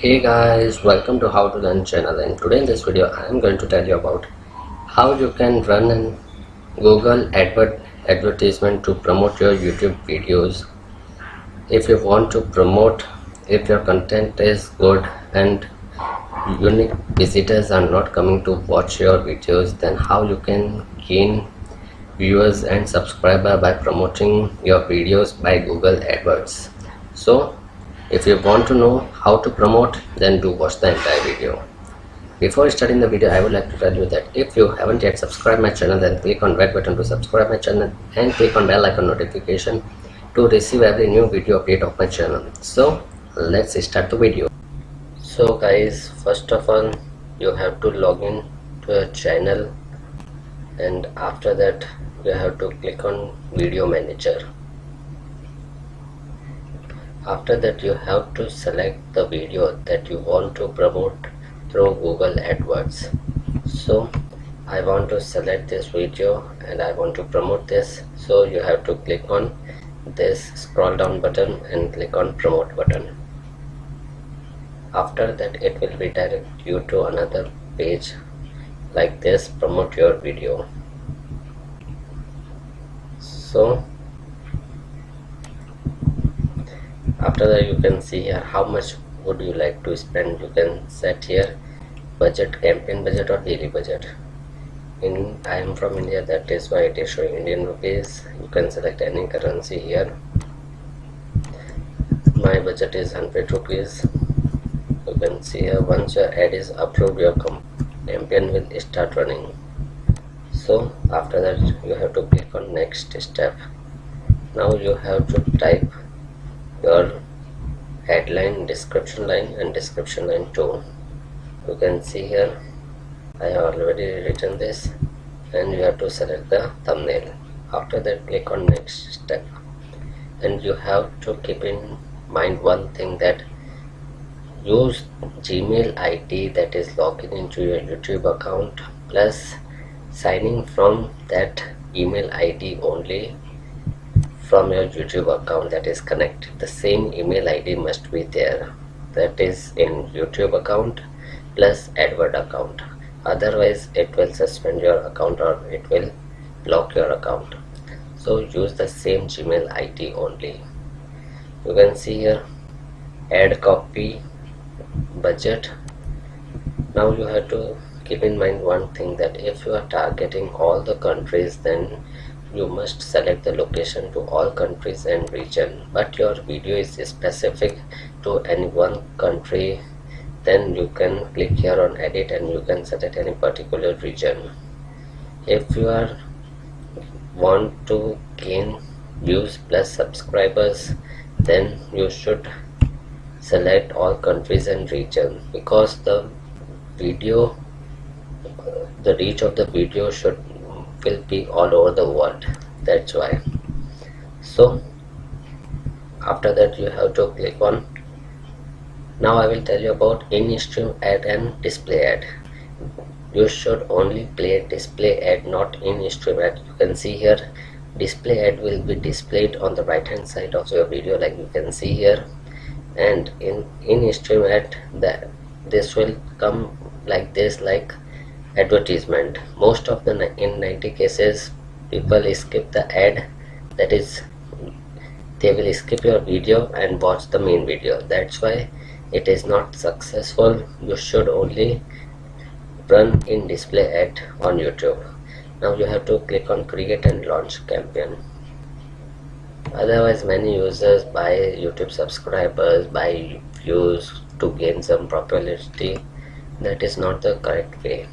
Hey guys, welcome to How to Learn channel, and today in this video I am going to tell you about how you can run an Google advertisement to promote your YouTube videos. If you want to promote, if your content is good and unique visitors are not coming to watch your videos, then how you can gain viewers and subscriber by promoting your videos by Google AdWords. So if you want to know how to promote, then do watch the entire video. Before starting the video, I would like to tell you that if you haven't yet subscribed my channel, then click on red button to subscribe my channel and click on bell icon notification to receive every new video update of my channel. So let's start the video. So guys, first of all you have to log in to your channel, and after that you have to click on video manager. After that you have to select the video that you want to promote through Google AdWords. So I want to select this video and I want to promote this, so you have to click on this scroll down button and click on promote button. After that it will redirect you to another page like this, promote your video. So after that you can see here how much would you like to spend. You can set here budget, campaign budget or daily budget. I am from India, that is why it is showing Indian rupees. You can select any currency here. My budget is 100 rupees. You can see here once your ad is approved, your campaign will start running. So after that you have to click on next step. Now you have to type your headline, description line and description line too. You can see here I have already written this, and you have to select the thumbnail. After that click on next step, and you have to keep in mind one thing, that use Gmail ID that is logged into your YouTube account, plus signing from that email ID only from your YouTube account that is connected. The same email ID must be there, that is in YouTube account plus AdWord account. Otherwise it will suspend your account or it will block your account. So use the same Gmail ID only. You can see here ad copy, budget. Now you have to keep in mind one thing, that if you are targeting all the countries, then you must select the location to all countries and region, but your video is specific to any one country, then you can click here on edit and you can select any particular region. If you are want to gain views plus subscribers, then you should select all countries and region, because the reach of the video will be all over the world, that's why. So after that you have to click on, now I will tell you about in-stream ad and display ad. You should only play display ad, not in-stream ad. You can see here display ad will be displayed on the right hand side of your video, like you can see here, and in-stream ad this will come like this, like advertisement. Most of the in 90 cases people skip the ad, that is they will skip your video and watch the main video, that's why it is not successful. You should only run in display ad on YouTube. Now you have to click on create and launch campaign. Otherwise many users buy YouTube subscribers, buy views to gain some popularity. That is not the correct way.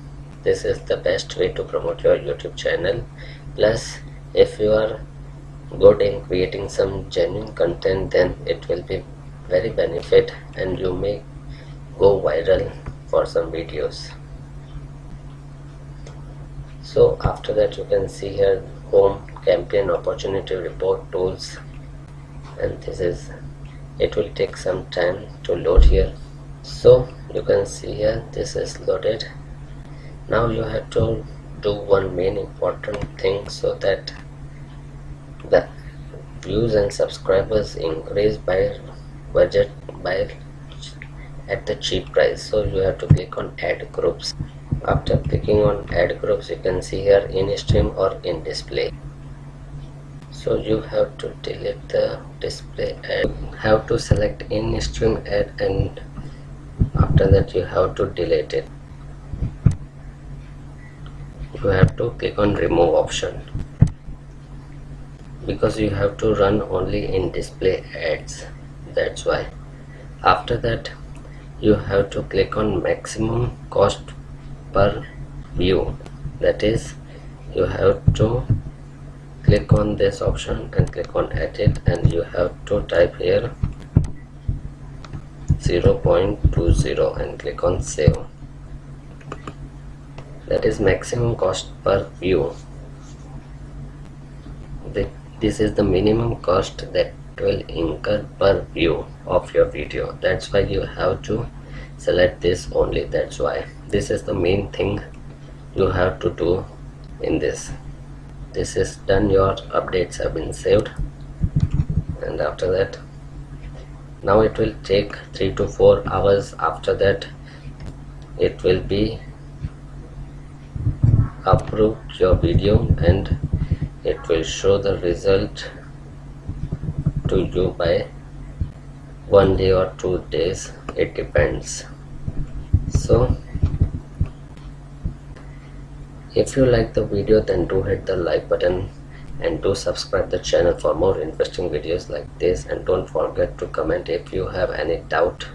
This is the best way to promote your YouTube channel. Plus if you are good in creating some genuine content, then it will be very benefit and you may go viral for some videos. So after that you can see here home, campaign opportunity report, tools, and this is, it will take some time to load here. So you can see here this is loaded. Now you have to do one main important thing, so that the views and subscribers increase by budget by at the cheap price. So you have to click on add groups. After clicking on add groups, you can see here in stream or in display. So you have to delete the display ad. Have to select in stream ad, and after that you have to delete it. You have to click on remove option, because you have to run only in display ads, that's why. After that you have to click on maximum cost per view, that is, you have to click on this option and click on edit, and you have to type here 0.20 and click on save. That is maximum cost per view. This is the minimum cost that will incur per view of your video. That's why you have to select this only. That's why this is the main thing you have to do in this. This is done, your updates have been saved, and after that now it will take 3 to 4 hours. After that it will be approved your video, and it will show the result to you by 1 day or 2 days, it depends. So if you like the video, then do hit the like button and do subscribe the channel for more interesting videos like this, and don't forget to comment if you have any doubt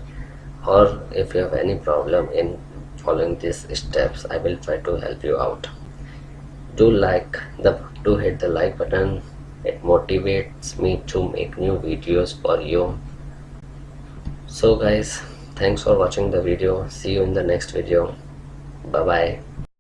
or if you have any problem in following these steps. I will try to help you out. Do hit the like button. It motivates me to make new videos for you. So guys, thanks for watching the video. See you in the next video. Bye bye.